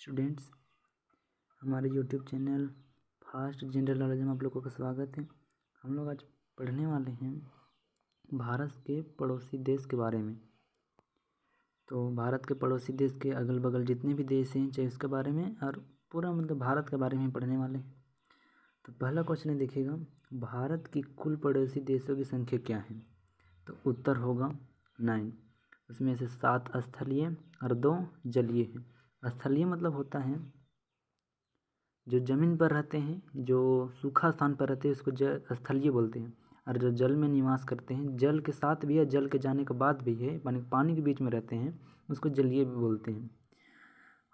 Students, हमारे YouTube channel fast general knowledge में आप लोगों का स्वागत है। हम लोग आज पढ़ने वाले हैं भारत के पड़ोसी देश के बारे में। तो भारत के पड़ोसी देश के अगल बगल जितने भी देश हैं चाहे उसके बारे में और पूरा मतलब भारत के बारे में पढ़ने वाले हैं। तो पहला क्वेश्चन है, देखिएगा, भारत की कुल पड़ोसी देशों की संख्या क्या है? तो उत्तर होगा 9। उसमें से 7 स्थलीय और 2 जलीय हैं। स्थलीय मतलब होता है जो ज़मीन पर रहते हैं, जो सूखा स्थान पर रहते हैं उसको स्थलीय बोलते हैं। और जो जल में निवास करते हैं, जल के साथ भी है, जल के जाने के बाद भी है, पानी के बीच में रहते हैं, उसको जलीय भी बोलते हैं।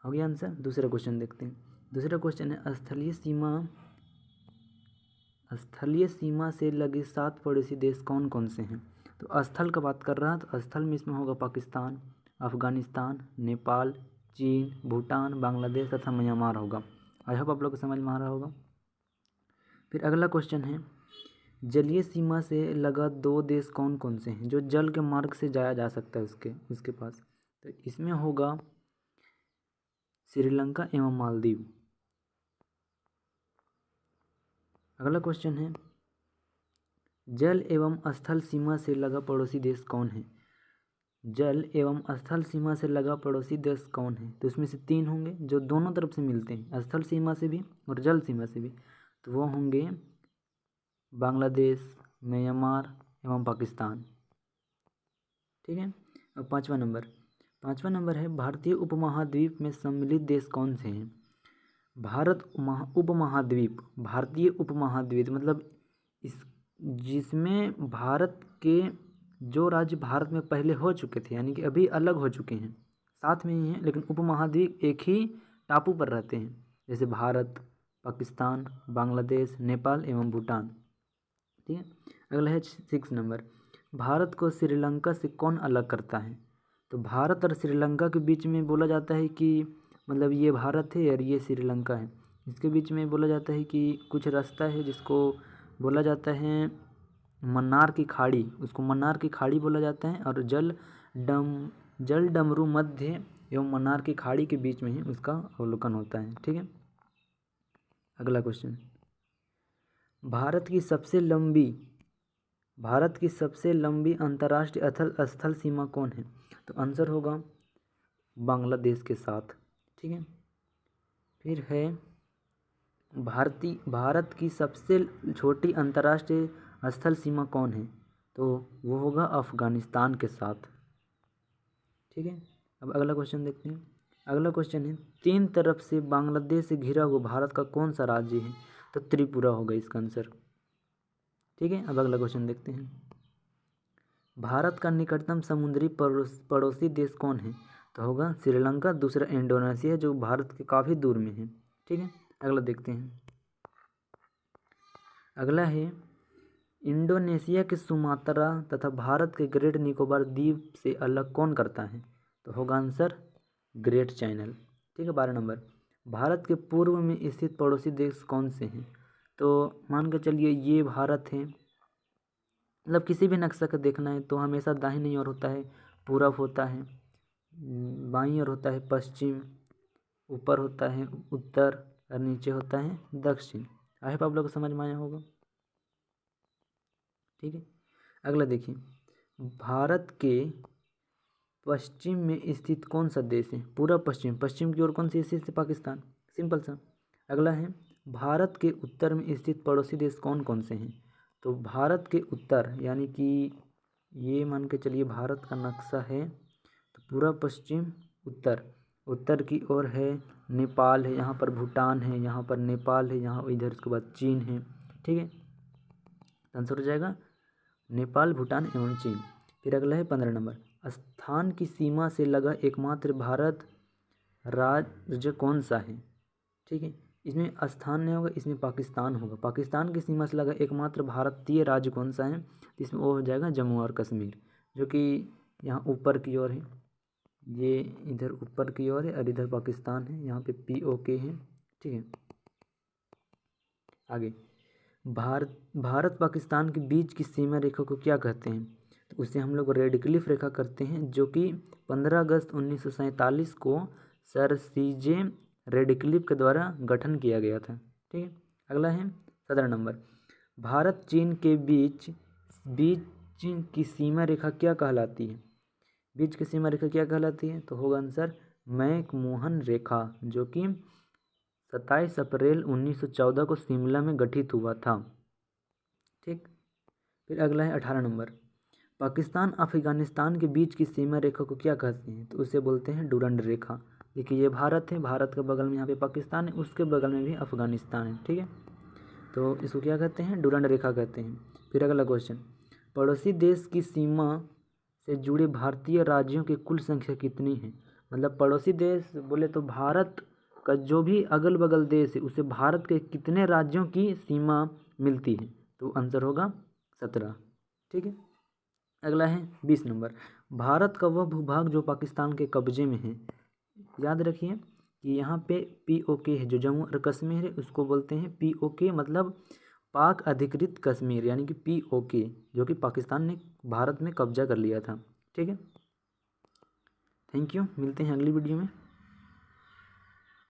हो गया आंसर। दूसरा क्वेश्चन देखते हैं। दूसरा क्वेश्चन है, स्थलीय सीमा से लगे 7 पड़ोसी देश कौन कौन से हैं? तो स्थल का बात कर रहा है तो स्थल में इसमें होगा पाकिस्तान, अफगानिस्तान, नेपाल, चीन, भूटान, बांग्लादेश तथा म्यांमार होगा। आई होप आप लोग को समझ में आ रहा होगा। फिर अगला क्वेश्चन है, जलीय सीमा से लगा 2 देश कौन कौन से हैं जो जल के मार्ग से जाया जा सकता है उसके पास? तो इसमें होगा श्रीलंका एवं मालदीव। अगला क्वेश्चन है, जल एवं स्थल सीमा से लगा पड़ोसी देश कौन है? जल एवं स्थल सीमा से लगा पड़ोसी देश कौन है? तो इसमें से 3 होंगे जो दोनों तरफ से मिलते हैं, स्थल सीमा से भी और जल सीमा से भी। तो वो होंगे बांग्लादेश, म्यांमार एवं पाकिस्तान। ठीक है। अब पाँचवा नंबर है, भारतीय उपमहाद्वीप में सम्मिलित देश कौन से हैं? उपमहाद्वीप, भारतीय उपमहाद्वीप मतलब इस जिसमें भारत के जो राज्य भारत में पहले हो चुके थे, यानी कि अभी अलग हो चुके हैं, साथ में ही हैं, लेकिन उपमहाद्वीप एक ही टापू पर रहते हैं, जैसे भारत, पाकिस्तान, बांग्लादेश, नेपाल एवं भूटान। ठीक है। अगला है 6 नंबर, भारत को श्रीलंका से कौन अलग करता है? तो भारत और श्रीलंका के बीच में बोला जाता है कि मतलब ये भारत है और ये श्रीलंका है। इसके बीच में बोला जाता है कि कुछ रास्ता है जिसको बोला जाता है मन्नार की खाड़ी, उसको मन्नार की खाड़ी बोला जाता है, और जल डमरू मध्य एवं मन्नार की खाड़ी के बीच में ही उसका अवलोकन होता है। ठीक है। अगला क्वेश्चन, भारत की सबसे लंबी अंतर्राष्ट्रीय स्थल सीमा कौन है? तो आंसर होगा बांग्लादेश के साथ। ठीक है। फिर है, भारत की सबसे छोटी अंतर्राष्ट्रीय स्थल सीमा कौन है? तो वो होगा अफगानिस्तान के साथ। ठीक है। अब अगला क्वेश्चन देखते हैं। अगला क्वेश्चन है, 3 तरफ से बांग्लादेश से घिरा हुआ भारत का कौन सा राज्य है? तो त्रिपुरा होगा इसका आंसर। ठीक है। अब अगला क्वेश्चन देखते हैं, भारत का निकटतम समुद्री पड़ोसी देश कौन है? तो होगा श्रीलंका, दूसरा इंडोनेशिया जो भारत के काफ़ी दूर में है। ठीक है। अगला देखते हैं। अगला है, इंडोनेशिया के सुमात्रा तथा भारत के ग्रेट निकोबार द्वीप से अलग कौन करता है? तो होगा आंसर ग्रेट चैनल। ठीक है। 12 नंबर, भारत के पूर्व में स्थित पड़ोसी देश कौन से हैं? तो मान के चलिए ये भारत है, मतलब किसी भी नक्शा का देखना है तो हमेशा दाहिनी ओर होता है पूरब, होता है बाईं ओर होता है पश्चिम, ऊपर होता है उत्तर और नीचे होता है दक्षिण। आई होप आप लोग को समझ में आया होगा। ठीक है। अगला देखिए, भारत के पश्चिम में स्थित कौन सा देश है? पूरा पश्चिम की ओर कौन सी स्थित है? पाकिस्तान। सिंपल सा। अगला है, भारत के उत्तर में स्थित पड़ोसी देश कौन कौन से हैं? तो भारत के उत्तर, यानी कि ये मान के चलिए भारत का नक्शा है, तो पूरा पश्चिम उत्तर की ओर है नेपाल है, यहाँ पर भूटान है, यहाँ पर नेपाल है, यहाँ इधर उसके बाद चीन है। ठीक है। आंसर हो जाएगा नेपाल, भूटान एवं चीन। फिर अगला है 15 नंबर, स्थान की सीमा से लगा एकमात्र भारत राज्य कौन सा है? ठीक है। इसमें स्थान नहीं होगा, इसमें पाकिस्तान होगा। पाकिस्तान की सीमा से लगा एकमात्र भारतीय राज्य कौन सा है? इसमें वो हो जाएगा जम्मू और कश्मीर, जो कि यहाँ ऊपर की ओर है, ये इधर ऊपर की ओर है और इधर पाकिस्तान है, यहाँ पे POK है। ठीक है। आगे, भारत पाकिस्तान के बीच की सीमा रेखा को क्या कहते हैं? तो उसे हम लोग रेड क्लिफ रेखा करते हैं, जो कि 15 अगस्त 1947 को सर CJ रेडक्लिफ के द्वारा गठन किया गया था। ठीक है, अगला है 17 नंबर, भारत चीन के बीच की सीमा रेखा क्या कहलाती है? बीच की सीमा रेखा क्या कहलाती है? तो होगा आंसर मैकमोहन रेखा, जो कि 27 अप्रैल 1914 को शिमला में गठित हुआ था। ठीक, फिर अगला है 18 नंबर, पाकिस्तान अफगानिस्तान के बीच की सीमा रेखा को क्या कहते हैं? तो उसे बोलते हैं डुरंड रेखा। देखिए ये भारत है, भारत के बगल में यहाँ पे पाकिस्तान है, उसके बगल में भी अफगानिस्तान है। ठीक है, तो इसको क्या कहते हैं? डुरंड रेखा कहते हैं। फिर अगला क्वेश्चन, पड़ोसी देश की सीमा से जुड़े भारतीय राज्यों की कुल संख्या कितनी है? मतलब पड़ोसी देश बोले तो भारत का जो भी अगल बगल देश है उसे भारत के कितने राज्यों की सीमा मिलती है? तो आंसर होगा 17। ठीक है, अगला है 20 नंबर, भारत का वह भूभाग जो पाकिस्तान के कब्जे में है। याद रखिए कि यहाँ पे POK है, जो जम्मू और कश्मीर है उसको बोलते हैं POK, मतलब पाक अधिकृत कश्मीर, यानी कि POK, जो कि पाकिस्तान ने भारत में कब्जा कर लिया था। ठीक है, थैंक यू, मिलते हैं अगली वीडियो में।